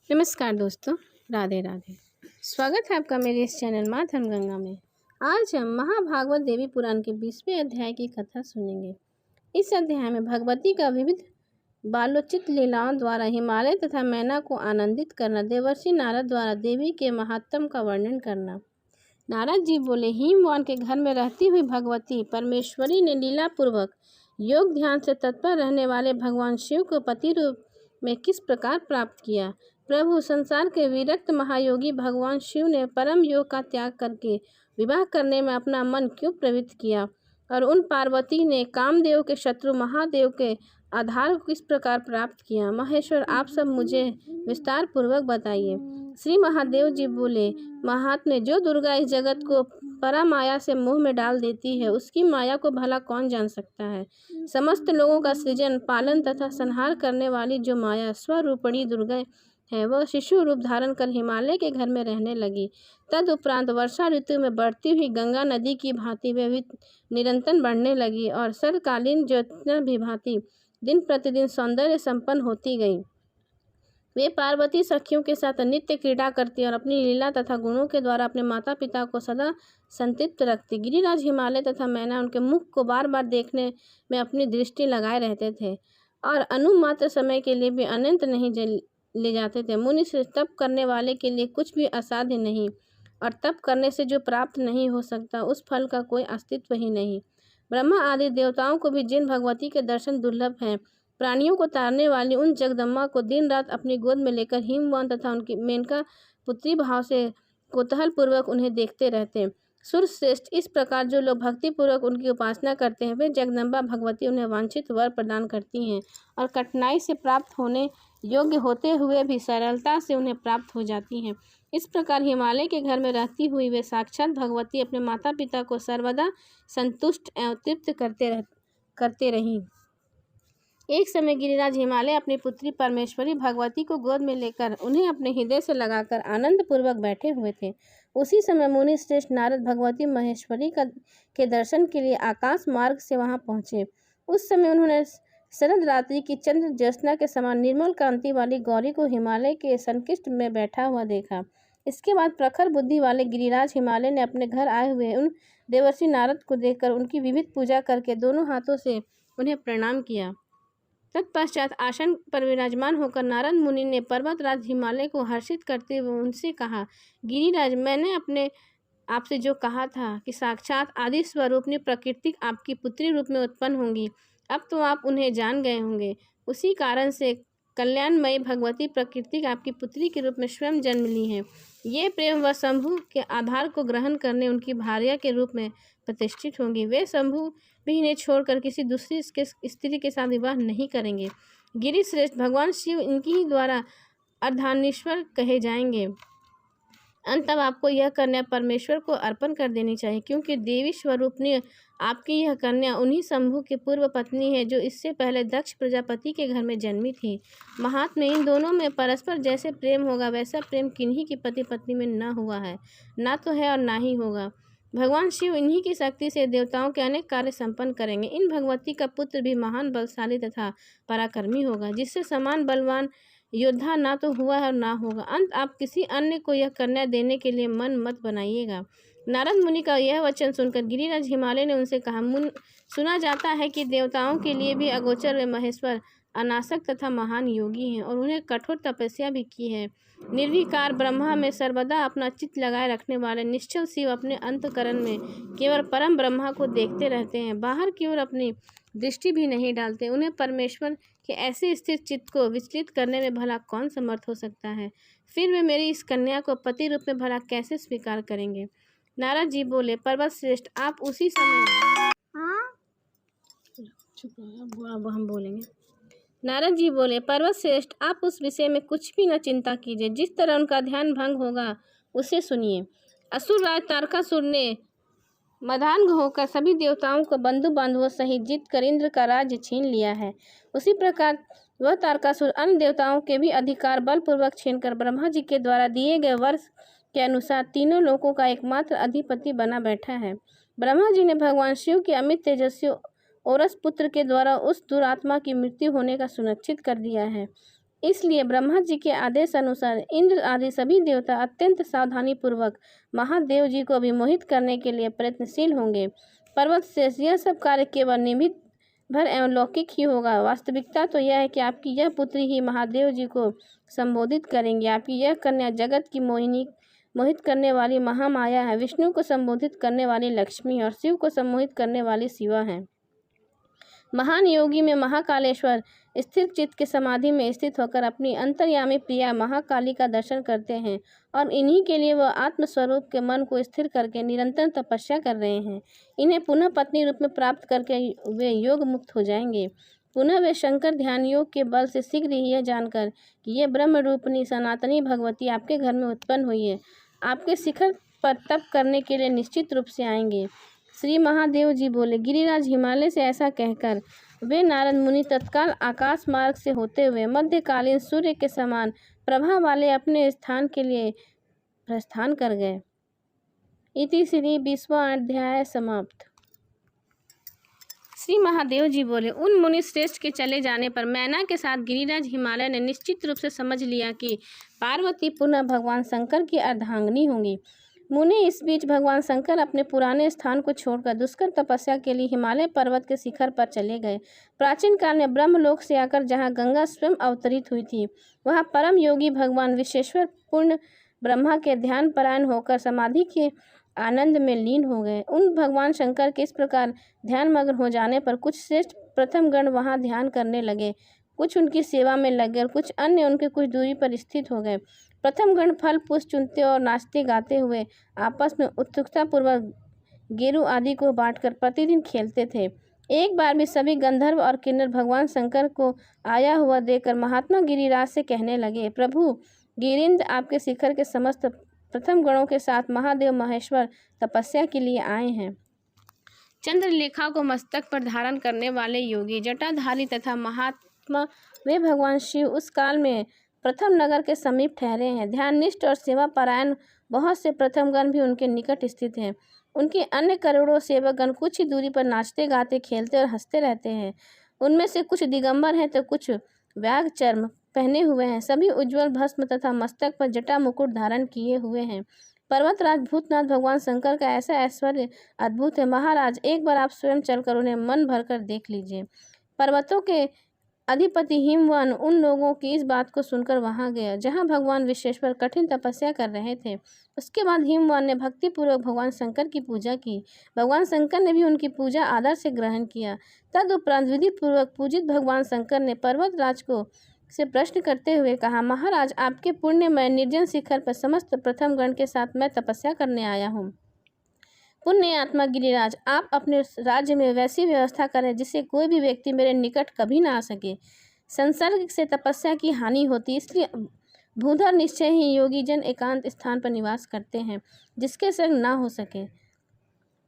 नमस्कार दोस्तों, राधे राधे। स्वागत है आपका मेरे इस चैनल माँ धर्मगंगा में। आज हम महाभागवत देवी पुराण के 20वें अध्याय की कथा सुनेंगे। इस अध्याय में भगवती का विविध बालोचित लीलाओं द्वारा हिमालय तथा मैना को आनंदित करना, देवर्षि नारद द्वारा देवी के महात्म का वर्णन करना। नारद जी बोले, हिमवान के घर में रहती हुई भगवती परमेश्वरी ने लीला पूर्वक योग ध्यान से तत्पर रहने वाले भगवान शिव को पति रूप में किस प्रकार प्राप्त किया। प्रभु, संसार के विरक्त महायोगी भगवान शिव ने परम योग का त्याग करके विवाह करने में अपना मन क्यों प्रवृत्त किया, और उन पार्वती ने कामदेव के शत्रु महादेव के आधार को किस प्रकार प्राप्त किया। महेश्वर, आप सब मुझे विस्तार पूर्वक बताइए। श्री महादेव जी बोले, महात्मे, जो दुर्गा इस जगत को परा माया से मोह में डाल देती है, उसकी माया को भला कौन जान सकता है। समस्त लोगों का सृजन, पालन तथा संहार करने वाली जो माया स्वरूपणी दुर्गा है, वह शिशु रूप धारण कर हिमालय के घर में रहने लगी। तदुपरांत वर्षा ऋतु में बढ़ती हुई गंगा नदी की भांति वे निरंतर बढ़ने लगी और सरकालीन ज्योत्सना भी भांति दिन प्रतिदिन सौंदर्य संपन्न होती गई। वे पार्वती सखियों के साथ नित्य क्रीड़ा करती और अपनी लीला तथा गुणों के द्वारा अपने माता पिता को सदा संतृप्त रखती। गिरिराज, हिमालय तथा मैना उनके मुख को बार बार देखने में अपनी दृष्टि लगाए रहते थे और अनुमात्र समय के लिए भी अनंत नहीं ले जाते थे। मुनि से तप करने वाले के लिए कुछ भी असाध्य नहीं, और तप करने से जो प्राप्त नहीं हो सकता उस फल का कोई अस्तित्व ही नहीं। ब्रह्मा आदि देवताओं को भी जिन भगवती के दर्शन दुर्लभ हैं, प्राणियों को तारने वाली उन जगदम्बा को दिन रात अपनी गोद में लेकर हिमवान तथा उनकी मेनका पुत्री भाव से कुतूहल पूर्वक उन्हें देखते रहते। सुरश्रेष्ठ, इस प्रकार जो लोग भक्ति पूर्वक उनकी उपासना करते हैं, वे जगदम्बा भगवती उन्हें वांछित वर प्रदान करती हैं और कठिनाई से प्राप्त होने योग्य होते हुए भी सरलता से उन्हें प्राप्त हो जाती हैं। इस प्रकार हिमालय के घर में रहती हुई वे साक्षात भगवती अपने माता पिता को सर्वदा संतुष्ट एवं तृप्त करते रहीं। एक समय गिरिराज हिमालय अपनी पुत्री परमेश्वरी भगवती को गोद में लेकर उन्हें अपने हृदय से लगाकर आनंद पूर्वक बैठे हुए थे। उसी समय मुनि श्रेष्ठ नारद भगवती महेश्वरी के दर्शन के लिए आकाश मार्ग से वहां पहुंचे। उस समय उन्होंने शरद रात्रि की चंद्र ज्योत्सना के समान निर्मल कांति वाली गौरी को हिमालय के संकिष्ट में बैठा हुआ देखा। इसके बाद प्रखर बुद्धि वाले गिरिराज हिमालय ने अपने घर आए हुए उन देवर्षि नारद को देखकर उनकी विविध पूजा करके दोनों हाथों से उन्हें प्रणाम किया। तत्पश्चात आसन पर विराजमान होकर नारद मुनि ने पर्वतराज हिमालय को हर्षित करते हुए उनसे कहा, गिरिराज, मैंने अपने आपसे जो कहा था कि साक्षात आदि स्वरूपनी प्रकृति आपकी पुत्री रूप में उत्पन्न होंगी, अब तो आप उन्हें जान गए होंगे। उसी कारण से कल्याणमयी भगवती प्रकृति आपकी पुत्री के रूप में स्वयं जन्म ली हैं। ये प्रेम व शंभु के आधार को ग्रहण करने उनकी भार्या के रूप में प्रतिष्ठित होंगी। वे शंभु भी इन्हें छोड़कर किसी दूसरी स्त्री के साथ विवाह नहीं करेंगे। गिरिश्रेष्ठ, भगवान शिव इनकी ही द्वारा अर्धानीश्वर कहे जाएंगे। अंततः आपको यह कन्या परमेश्वर को अर्पण कर देनी चाहिए, क्योंकि देवी स्वरूपनी आपकी यह कन्या उन्हीं शंभु की पूर्व पत्नी है, जो इससे पहले दक्ष प्रजापति के घर में जन्मी थी। महात्मा, इन दोनों में परस्पर जैसे प्रेम होगा, वैसा प्रेम किन्हीं की पति पत्नी में न हुआ है, ना तो है और ना ही होगा। भगवान शिव इन्हीं की शक्ति से देवताओं के अनेक कार्य संपन्न करेंगे। इन भगवती का पुत्र भी महान बलशाली तथा पराक्रमी होगा, जिससे समान बलवान योद्धा ना तो हुआ है और ना होगा। अंत आप किसी अन्य को यह कन्या देने के लिए मन मत बनाइएगा। नारद मुनि का यह वचन सुनकर गिरिराज हिमालय ने उनसे कहा, सुना जाता है कि देवताओं के लिए भी अगोचर व महेश्वर अनासक तथा महान योगी हैं और उन्हें कठोर तपस्या भी की है। निर्विकार ब्रह्मा में सर्वदा अपना चित्त लगाए रखने वाले निश्चल शिव अपने अंतकरण में केवल परम ब्रह्मा को देखते रहते हैं, बाहर की ओर अपनी दृष्टि भी नहीं डालते। उन्हें परमेश्वर के ऐसे स्थिर चित्त को विचलित करने में भला कौन समर्थ हो सकता है। फिर वे मेरी इस कन्या को पति रूप में भला कैसे स्वीकार करेंगे। नारद जी बोले, पर्वत श्रेष्ठ, आप उसी समय अब हम बोलेंगे। नारद जी बोले, पर्वत श्रेष्ठ, आप उस विषय में कुछ भी न चिंता कीजिए। जिस तरह उनका ध्यान भंग होगा उसे सुनिए। असुर राज तारकासुर ने मदान्ध होकर सभी देवताओं को बंधु बांधवों सहित जीत कर इंद्र का राज्य छीन लिया है। उसी प्रकार वह तारकासुर अन्य देवताओं के भी अधिकार बलपूर्वक छीनकर ब्रह्मा जी के द्वारा दिए गए वर्ष के अनुसार तीनों लोकों का एकमात्र अधिपति बना बैठा है। ब्रह्मा जी ने भगवान शिव के अमित तेजस्वी औरस पुत्र के द्वारा उस दुरात्मा की मृत्यु होने का सुनिश्चित कर दिया है। इसलिए ब्रह्मा जी के आदेश अनुसार इंद्र आदि सभी देवता अत्यंत सावधानी पूर्वक महादेव जी को विमोहित करने के लिए प्रयत्नशील होंगे। पर्वत शेष, यह सब कार्य केवल निमित्त भर एवं लौकिक ही होगा। वास्तविकता तो यह है कि आपकी यह पुत्री ही महादेव जी को संबोधित करेंगी। आपकी यह कन्या जगत की मोहित करने वाली महामाया है। विष्णु को संबोधित करने वाली लक्ष्मी और शिव को सम्मोहित करने वाली शिवा है। महान योगी में महाकालेश्वर स्थिर चित्त के समाधि में स्थित होकर अपनी अंतर्यामी प्रिया महाकाली का दर्शन करते हैं और इन्हीं के लिए वह आत्मस्वरूप के मन को स्थिर करके निरंतर तपस्या कर रहे हैं। इन्हें पुनः पत्नी रूप में प्राप्त करके वे योग मुक्त हो जाएंगे। पुनः वे शंकर ध्यान योग के बल से शीघ्र ही यह जानकर कि ये ब्रह्म रूपनी सनातनी भगवती आपके घर में उत्पन्न हुई है, आपके शिखर पर तप करने के लिए निश्चित रूप से आएंगे। श्री महादेव जी बोले। गिरिराज हिमालय से ऐसा कहकर वे नारद मुनि तत्काल आकाश मार्ग से होते हुए मध्यकालीन सूर्य के समान प्रभा वाले अपने स्थान के लिए प्रस्थान कर गए। इति श्री 20वां अध्याय समाप्त। श्री महादेव जी बोले। उन मुनि श्रेष्ठ के चले जाने पर मैना के साथ गिरिराज हिमालय ने निश्चित रूप से समझ लिया कि पार्वती पुनः भगवान शंकर की अर्धांगिनी होंगी। मुनि इस बीच भगवान शंकर अपने पुराने स्थान को छोड़कर दुष्कर तपस्या के लिए हिमालय पर्वत के शिखर पर चले गए। प्राचीन काल में ब्रह्मलोक से आकर जहाँ गंगा स्वयं अवतरित हुई थी, वहाँ परम योगी भगवान विश्वेश्वर पूर्ण ब्रह्मा के ध्यान परायण होकर समाधि के आनंद में लीन हो गए। उन भगवान शंकर के इस प्रकार ध्यान मग्न हो जाने पर कुछ श्रेष्ठ प्रथम गण वहाँ ध्यान करने लगे, कुछ उनकी सेवा में लगे और कुछ अन्य उनके कुछ दूरी पर स्थित हो गए। प्रथम गण फल पुष्प चुनते और नाचते गाते हुए आपस में उत्सुकता पूर्वक गेरू आदि को बांटकर प्रतिदिन खेलते थे। एक बार भी सभी गंधर्व और किन्नर भगवान शंकर को आया हुआ देखकर महात्मा गिरिराज से कहने लगे, प्रभु गिरिंद्र आपके शिखर के समस्त प्रथम गणों के साथ महादेव महेश्वर तपस्या के लिए आए हैं। चंद्रलेखा को मस्तक पर धारण करने वाले योगी जटाधारी तथा महात्मा वे भगवान शिव उस काल में प्रथम नगर के समीप ठहरे हैं। ध्याननिष्ठ और सेवा परायण बहुत से प्रथमगण भी उनके निकट स्थित हैं। उनके अन्य करोड़ों सेवकगण कुछ ही दूरी पर नाचते गाते खेलते और हंसते रहते हैं। उनमें से कुछ दिगंबर हैं तो कुछ व्याघ्र चर्म पहने हुए हैं। सभी उज्ज्वल भस्म तथा मस्तक पर जटा मुकुट धारण किए हुए हैं। पर्वतराज भूतनाथ भगवान शंकर का ऐसा ऐश्वर्य अद्भुत है। महाराज एक बार आप स्वयं चलकर उन्हें मन भरकर देख लीजिए। पर्वतों के अधिपति हिमवान उन लोगों की इस बात को सुनकर वहां गया जहां भगवान विश्वेश्वर कठिन तपस्या कर रहे थे। उसके बाद हिमवान ने भक्तिपूर्वक भगवान शंकर की पूजा की। भगवान शंकर ने भी उनकी पूजा आदर से ग्रहण किया। तदुपरांत विधि पूर्वक पूजित भगवान शंकर ने पर्वतराज को से प्रश्न करते हुए कहा, महाराज आपके पुण्यमय निर्जन शिखर पर समस्त प्रथम गण के साथ मैं तपस्या करने आया हूँ। पुण्य आत्मा गिरिराज, आप अपने राज्य में वैसी व्यवस्था करें जिससे कोई भी व्यक्ति मेरे निकट कभी ना आ सके। संसर्ग से तपस्या की हानि होती, इसलिए भूधर निश्चय ही योगी जन एकांत स्थान पर निवास करते हैं जिसके संग ना हो सके।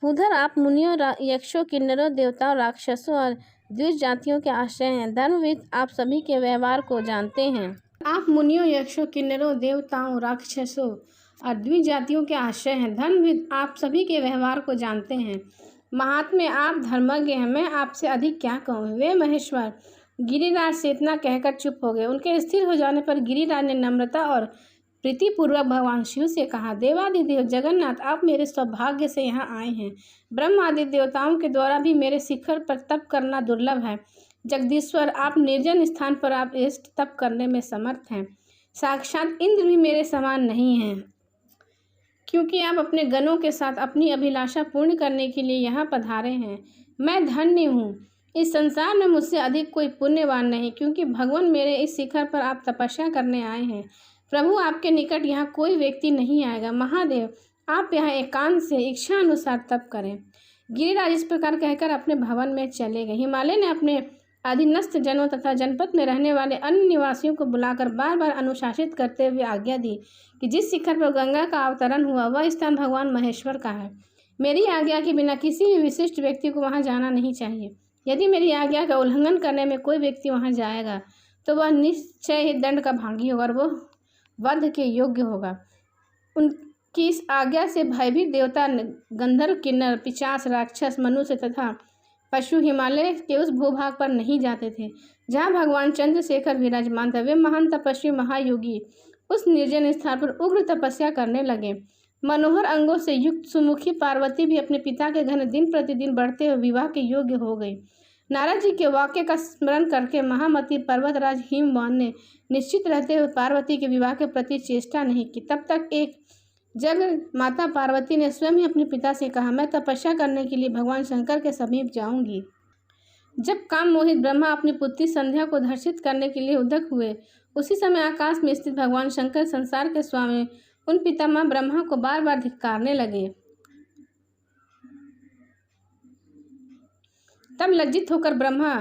भूधर आप मुनियों, यक्षों, किन्नरों, देवताओं, राक्षसों और द्विज जातियों के आश्रय हैं। धर्मविद आप सभी के व्यवहार को जानते हैं। आप मुनियों, यक्षों, किन्नरों, देवताओं, राक्षसों और द्विज जातियों के आश्रय हैं। धर्मविद आप सभी के व्यवहार को जानते हैं। महात्मे आप धर्मज्ञ हैं, मैं आपसे अधिक क्या कहूँ। वे महेश्वर गिरिराज से इतना कहकर चुप हो गए। उनके स्थिर हो जाने पर गिरिराज ने नम्रता और प्रीतिपूर्वक भगवान शिव से कहा, देवादिदेव जगन्नाथ, आप मेरे सौभाग्य से यहाँ आए हैं। ब्रह्म आदि देवताओं के द्वारा भी मेरे शिखर पर तप करना दुर्लभ है। जगदीश्वर आप निर्जन स्थान पर आप इष्ट तप करने में समर्थ हैं। साक्षात इंद्र भी मेरे समान नहीं हैं, क्योंकि आप अपने गणों के साथ अपनी अभिलाषा पूर्ण करने के लिए यहाँ पधारे हैं। मैं धन्य हूँ, इस संसार में मुझसे अधिक कोई पुण्यवान नहीं, क्योंकि भगवान मेरे इस शिखर पर आप तपस्या करने आए हैं। प्रभु आपके निकट यहाँ कोई व्यक्ति नहीं आएगा। महादेव आप यहाँ एकांत से इच्छा अनुसार तप करें। गिरिराज इस प्रकार कहकर अपने भवन में चले गए। हिमालय ने अपने अधीनस्थ जनों तथा जनपद में रहने वाले अन्य निवासियों को बुलाकर बार बार अनुशासित करते हुए आज्ञा दी कि जिस शिखर पर गंगा का अवतरण हुआ वह स्थान भगवान महेश्वर का है। मेरी आज्ञा के बिना किसी भी विशिष्ट व्यक्ति को वहाँ जाना नहीं चाहिए। यदि मेरी आज्ञा का उल्लंघन करने में कोई व्यक्ति वहाँ जाएगा तो वह निश्चय ही दंड का भागी होगा और वह वध के योग्य होगा। उनकी इस आज्ञा से भयभीत देवता, गंधर्व, किन्नर, पिशाच, राक्षस, मनुष्य तथा पशु हिमालय के उस भूभाग पर नहीं जाते थे जहाँ भगवान चंद्रशेखर विराजमान थे। वे महान तपस्वी महायोगी उस निर्जन स्थान पर उग्र तपस्या करने लगे। मनोहर अंगों से युक्त सुमुखी पार्वती भी अपने पिता के घर दिन प्रतिदिन बढ़ते हुए विवाह के योग्य हो गई। नारद जी के वाक्य का स्मरण करके महामती पर्वतराज हिमवान ने निश्चित रहते हुए पार्वती के विवाह के प्रति चेष्टा नहीं की। तब तक एक जग माता पार्वती ने स्वयं ही अपने पिता से कहा, मैं तपस्या करने के लिए भगवान शंकर के समीप जाऊंगी। जब काम मोहित ब्रह्मा अपनी पुत्री संध्या को धर्षित करने के लिए उद्यत हुए, उसी समय आकाश में स्थित भगवान शंकर संसार के स्वामी उन पितामह ब्रह्मा को बार बार धिक्कारने लगे। तब लज्जित होकर ब्रह्मा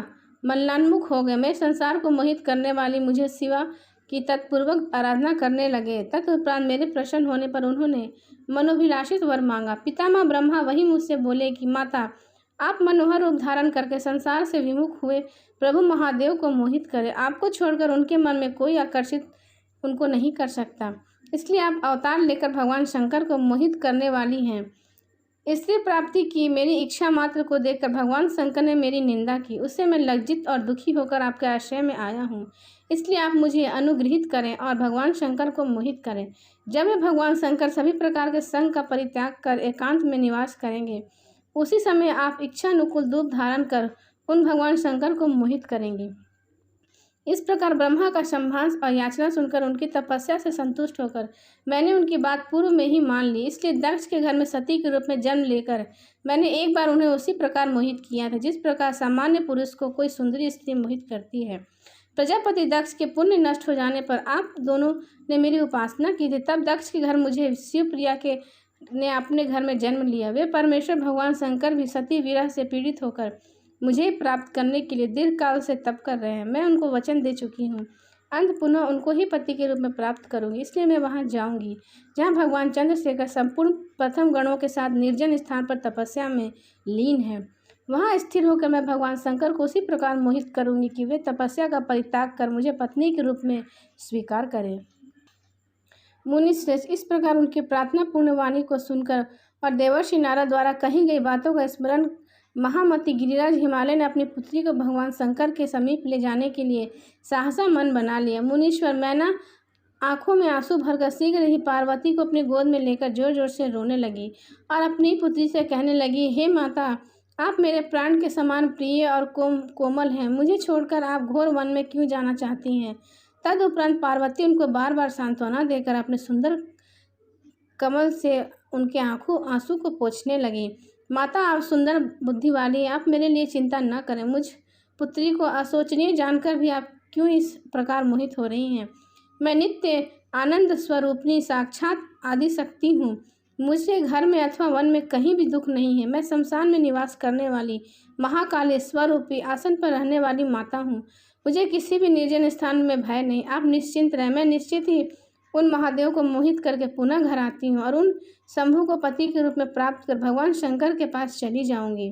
मल्लान्मुख हो गए। मैं संसार को मोहित करने वाली मुझे शिवा की तत्पूर्वक आराधना करने लगे। तत्परांत मेरे प्रसन्न होने पर उन्होंने मनोभिलाषित वर मांगा। पितामह ब्रह्मा वही मुझसे बोले कि माता, आप मनोहर रूप धारण करके संसार से विमुख हुए प्रभु महादेव को मोहित करें। आपको छोड़कर उनके मन में कोई आकर्षित उनको नहीं कर सकता, इसलिए आप अवतार लेकर भगवान शंकर को मोहित करने वाली हैं। स्त्री प्राप्ति की मेरी इच्छा मात्र को देखकर भगवान शंकर ने मेरी निंदा की। उससे मैं लज्जित और दुखी होकर आपके आश्रय में आया हूँ, इसलिए आप मुझे अनुग्रहित करें और भगवान शंकर को मोहित करें। जब वे भगवान शंकर सभी प्रकार के संग का परित्याग कर एकांत में निवास करेंगे, उसी समय आप इच्छानुकूल रूप धारण कर उन भगवान शंकर को मोहित करेंगे। इस प्रकार ब्रह्मा का संभाष और याचना सुनकर उनकी तपस्या से संतुष्ट होकर मैंने उनकी बात पूर्व में ही मान ली। इसलिए दक्ष के घर में सती के रूप में जन्म लेकर मैंने एक बार उन्हें उसी प्रकार मोहित किया था, जिस प्रकार सामान्य पुरुष को कोई सुंदरी स्त्री मोहित करती है। प्रजापति दक्ष के पुण्य नष्ट हो जाने पर आप दोनों ने मेरी उपासना की थी। तब दक्ष के घर मुझे शिवप्रिया ने अपने घर में जन्म लिया। वे परमेश्वर भगवान शंकर भी सती विरह से पीड़ित होकर मुझे प्राप्त करने के लिए दीर्घ काल से तप कर रहे हैं। मैं उनको वचन दे चुकी हूँ, अंत पुनः उनको ही पति के रूप में प्राप्त करूंगी, इसलिए मैं वहाँ जाऊंगी जहाँ भगवान चंद्रशेखर संपूर्ण प्रथम गणों के साथ निर्जन स्थान पर तपस्या में लीन है। वहाँ स्थिर होकर मैं भगवान शंकर को उसी प्रकार मोहित करूंगी कि वे तपस्या का परित्याग कर मुझे पत्नी के रूप में स्वीकार करें। मुनिश्रेष्ठ, इस प्रकार उनकी प्रार्थना पूर्ण वाणी को सुनकर और देवर्षि नारद द्वारा कही गई बातों का स्मरण महामती गिरिराज हिमालय ने अपनी पुत्री को भगवान शंकर के समीप ले जाने के लिए सहसा मन बना लिया। मुनीश्वर मैना आंखों में आंसू भरकर शीघ्र ही पार्वती को अपनी गोद में लेकर जोर जोर से रोने लगी और अपनी पुत्री से कहने लगी, हे माता, आप मेरे प्राण के समान प्रिय और कोमल हैं। मुझे छोड़कर आप घोर वन में क्यों जाना चाहती हैं? तदुपरांत पार्वती उनको बार बार सांत्वना देकर अपने सुंदर कमल से उनके आंसू को पोंछने लगी। माता, आप सुंदर बुद्धि वाली, आप मेरे लिए चिंता न करें। मुझ पुत्री को अशोचनीय जानकर भी आप क्यों इस प्रकार मोहित हो रही हैं? मैं नित्य आनंद स्वरूपिणी साक्षात आदि शक्ति हूँ। मुझे घर में अथवा वन में कहीं भी दुख नहीं है। मैं शमशान में निवास करने वाली महाकाली स्वरूपी आसन पर रहने वाली माता हूँ। मुझे किसी भी निर्जन स्थान में भय नहीं। आप निश्चिंत रहें, मैं निश्चित ही उन महादेव को मोहित करके पुनः घर आती हूँ और उन शंभु को पति के रूप में प्राप्त कर भगवान शंकर के पास चली जाऊंगी।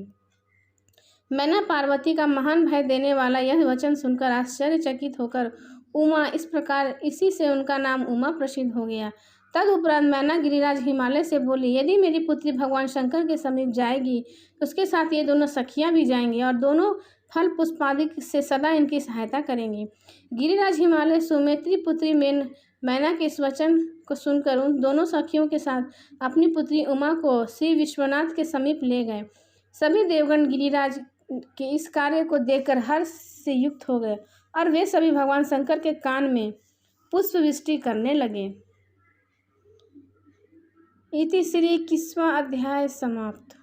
मैना पार्वती का महान भय देने वाला यह वचन सुनकर आश्चर्यचकित होकर उमा, इस प्रकार इसी से उनका नाम उमा प्रसिद्ध हो गया। तदुपरांत मैना गिरिराज हिमालय से बोली, यदि मेरी पुत्री भगवान शंकर के समीप जाएगी तो उसके साथ ये दोनों सखियां भी जाएंगी और दोनों फल पुष्पादि से सदा इनकी सहायता करेंगी। गिरिराज हिमालय सुमित्री पुत्री मैना के इस वचन को सुनकर उन दोनों सखियों के साथ अपनी पुत्री उमा को श्री विश्वनाथ के समीप ले गए। सभी देवगण गिरिराज के इस कार्य को देखकर हर्ष से युक्त हो गए और वे सभी भगवान शंकर के कान में पुष्पवृष्टि करने लगे। इति श्री 21वां अध्याय समाप्त।